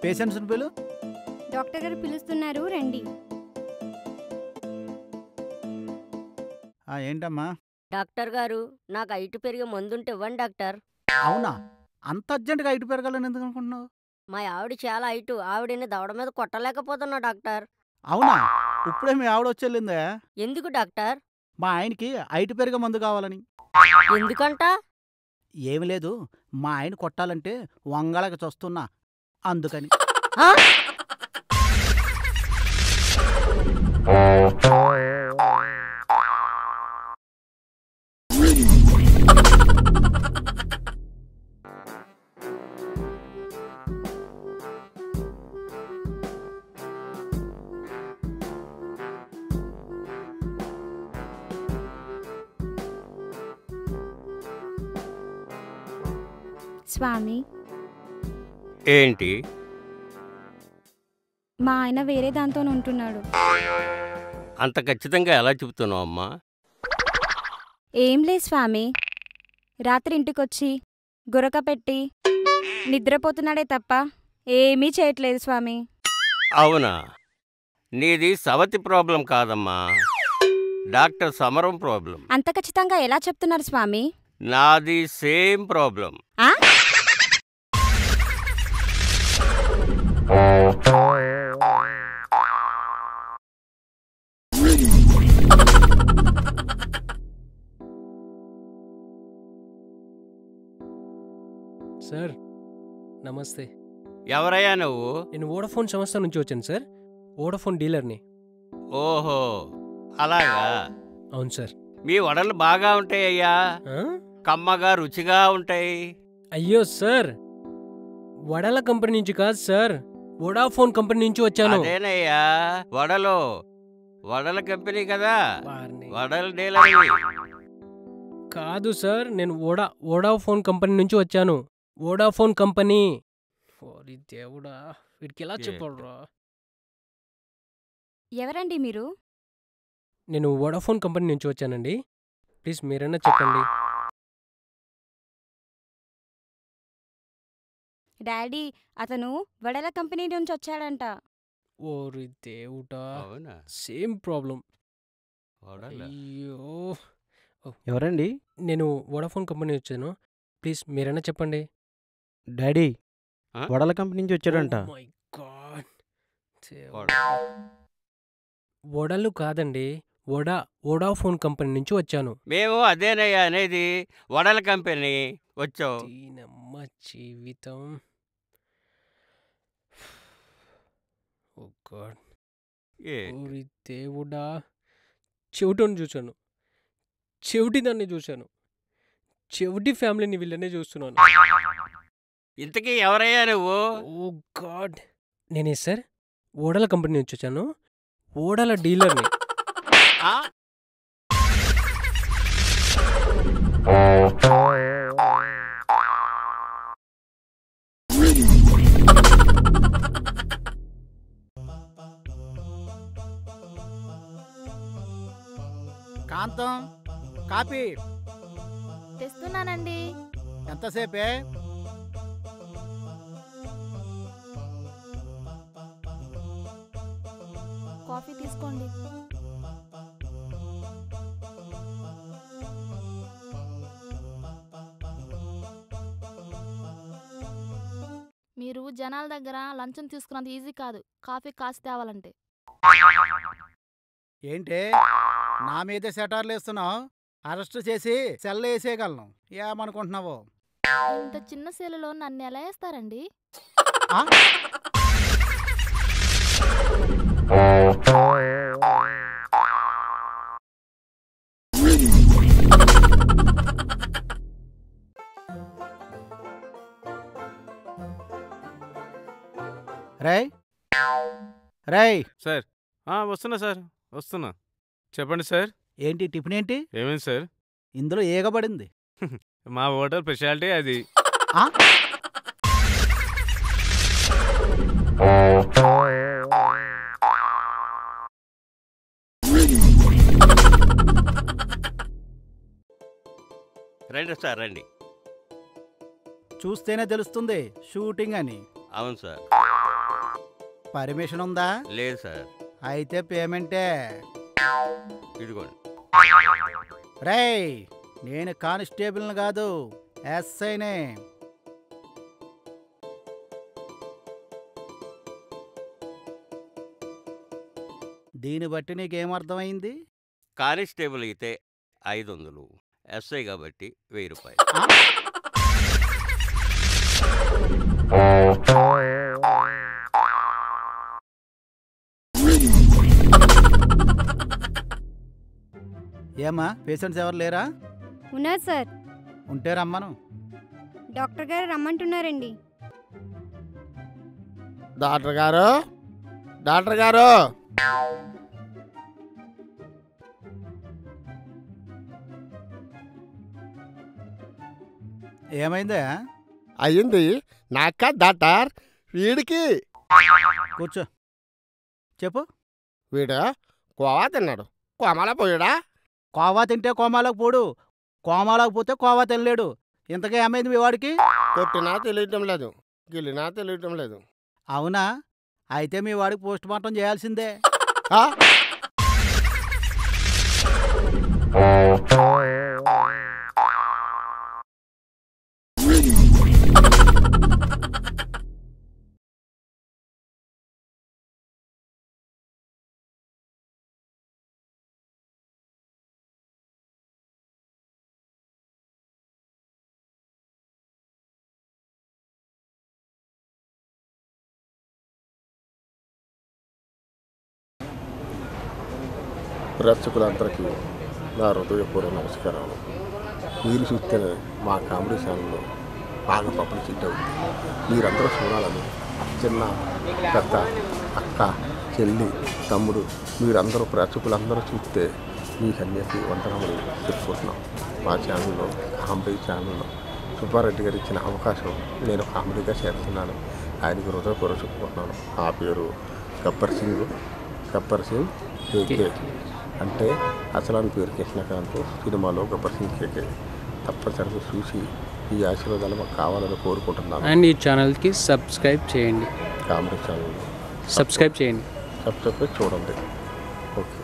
పేషెంట్స్ని పిలు. డాక్టర్ గారు పిలుస్తున్నారు, రండి. ఏంటమ్మా? డాక్టర్ గారు, నాకు హైట్ పెరిగే మందుంటే ఇవ్వండి డాక్టర్. అవునా? అంత అర్జెంటుగా హైట్ పెరగాలని ఎందుకు అనుకుంటున్నావు? మా ఆవిడ చాలా హైటు, ఆవిడని దవడ మీద కొట్టలేకపోతున్నా డాక్టర్. అవునా? ఇప్పుడే మీ ఆవిడ వచ్చేళ్ళిందా? ఎందుకు డాక్టర్? మా ఆయనకి హైట్ పెరిగే మందు కావాలని. ఎందుకంట? ఏమి లేదు, మా ఆయన కొట్టాలంటే వంగళకి చూస్తున్నా, అందుకని. ఆ? స్వామి, ఏంటి? మా ఆయన వేరే దాంతో ఉంటున్నాడు. అంత ఖచ్చితంగా ఎలా చెబుతున్నావు అమ్మా? ఏం లేదు స్వామి, రాత్రి ఇంటికొచ్చి గురక పెట్టి నిద్రపోతున్నాడే తప్ప ఏమీ చేయట్లేదు స్వామి. అవునా? నీది సవతి ప్రాబ్లం కాదమ్మా, డాక్టర్ సమరం ప్రాబ్లం. అంత ఖచ్చితంగా ఎలా చెప్తున్నారు స్వామి? నాది సేమ్ ప్రాబ్లం. ఆ? సార్ నమస్తే. ఎవరయ్యా నువ్వు? నేను వోడాఫోన్ సంస్థ నుంచి వచ్చాను సార్, వోడాఫోన్ డీలర్ని. ఓహో, అలాగా. అవును సార్. మీ వడలు బాగా ఉంటాయ్యా, కమ్మగా రుచిగా ఉంటాయి. అయ్యో సార్, వడల కంపెనీ నుంచి కాదు సార్, వోడాఫోన్ కంపెనీ నుంచి వచ్చాను. అదేనయ్యా, వడలు వడల కంపెనీ కదా, వడల డీలర్. కాదు సార్, నేను వోడాఫోన్ కంపెనీ నుంచి వచ్చాను. Vodafone company. ఓరి దేవుడా, వీడికి ఎలా చెప్పాడురా? ఎవరండి మీరు? నేను వోడాఫోన్ కంపెనీ నుంచి వచ్చానండి, ప్లీజ్ మీరైనా చెప్పండి. డాడీ, అతను వడల కంపెనీ నుంచి వచ్చాడంట. ఓరి దేవుడా, అవునా? Same problem. వడలా? అయ్యో, ఎవరండి? నేను వోడాఫోన్ కంపెనీ వచ్చాను, ప్లీజ్ మీరైనా చెప్పండి. డాడీ, ఆ? వడల కంపెనీ నుంచి వచ్చాడంట. Oh my God. వడ- వడలు కాదండి, వోడాఫోన్ కంపెనీ నుంచి వచ్చాను. మేము అదేనయ్యా అనేది, వడల కంపెనీ వచ్చావు. దీనమ్మ జీవితం. ఓ గాడ్, ఓరి దేవుడా, చెవిటోని చూశాను, చెవిటి దాన్ని చూశాను, చెవిటి ఫ్యామిలీని వీళ్ళనే చూస్తున్నాను. ఇంతకీ ఎవరయ్యా నువ్వు? ఓ గాడ్, నేనే సార్ ఓడల కంపెనీ నుంచి వచ్చాను, ఓడల డీలర్ని. ఆ? కాంతం, కాపీ తెస్తున్నానండి. ఎంతసేపే? కాఫీ తీసుకోండి. మీరు జనాల దగ్గర లంచం తీసుకున్నంత ఈజీ కాదు కాఫీ కాసి తేవాలంటే. ఏంటే నా మీదే సెటార్లు వేస్తున్నావు? అరెస్ట్ చేసి సెల్ వేసేయగలను, ఏమనుకుంటున్నావు? ఇంత చిన్న సేలలో నన్ను ఎలా వేస్తారండి? ఆ? రేయ్ రేయ్, సార్ వస్తున్నా సార్, వస్తున్నా. చెప్పండి సార్. ఏంటి టిఫిన్ ఏంటి? ఏమైంది సార్? ఇందులో ఏగబడింది. మా హోటల్ స్పెషాలిటీ అది. ఆ? రండి సార్, రండి. చూస్తేనే తెలుస్తుంది షూటింగ్ అని. అవును సార్. పర్మిషన్ ఉందా? లేదు సార్. అయితే పేమెంటే. ఇదిగోండి. రేయ్, నేను కానిస్టేబుల్ని కాదు, ఎస్ఐనే. దీన్ని బట్టి నీకేమర్థమైంది? కానిస్టేబుల్ అయితే 500, ఎస్ఐ కాబట్టి 1000 రూపాయలు. ఏమ్మా, పేషెంట్స్ ఎవరు లేరా? ఉన్నారు సార్. ఉంటే రమ్మను. డాక్టర్ గారు రమ్మంటున్నారండి. డాక్టర్ గారు, డాక్టర్ గారు, ఏమైందా? అయ్యింది నాక డాక్టర్. వీడికి కూర్చో, చెప్పు. వీడు కోవా తిన్నాడు, కోమాలో పోయాడా? కోవా తింటే కోమాలోకి పోడు, కోమాలోకి పోతే కోవా తినలేడు. ఇంతగా ఏమైంది మీ వాడికి? కొట్టినా తెలియటం లేదు, గిల్లినా తెలియటం లేదు. అవునా? అయితే మీ వాడికి పోస్ట్ మార్టం చేయాల్సిందే. ఆ? ప్రేక్షకులందరికీ నా హృదయపూర్వక నమస్కారాలు. మీరు చూస్తేనే మా కామెడీ ఛానల్లో బాగా పబ్లిసిటీ అవుతుంది. మీరందరూ చూడాలని చిన్న పెద్ద అక్క చెల్లి తమ్ముడు మీరందరూ ప్రేక్షకులందరూ చూస్తే మీకు అన్నిటికీ వందనములు చెప్పుకుంటున్నాం. మా ఛానల్లో కామెడీ ఛానల్లో సుబ్బారెడ్డి గారు ఇచ్చిన అవకాశం నేను కామెడీగా చేస్తున్నాను. ఆయనకి హృదయపూర్వక చెప్పుకుంటున్నాను. నా పేరు గబ్బర్ సింగ్ కేకే, అంటే అసలాని పేరు కృష్ణకాంత్. సినిమాలో గబ్బర్ సింగ్ కేకే. తప్పనిసరిగా చూసి ఈ ఆశీర్వాదాలు మాకు కావాలని కోరుకుంటున్నాను. అండ్ ఈ ఛానల్కి సబ్స్క్రైబ్ చేయండి. కామెడీ ఛానల్ సబ్స్క్రైబ్ చేయండి. సబ్స్క్రైబ్ చూడండి. ఓకే.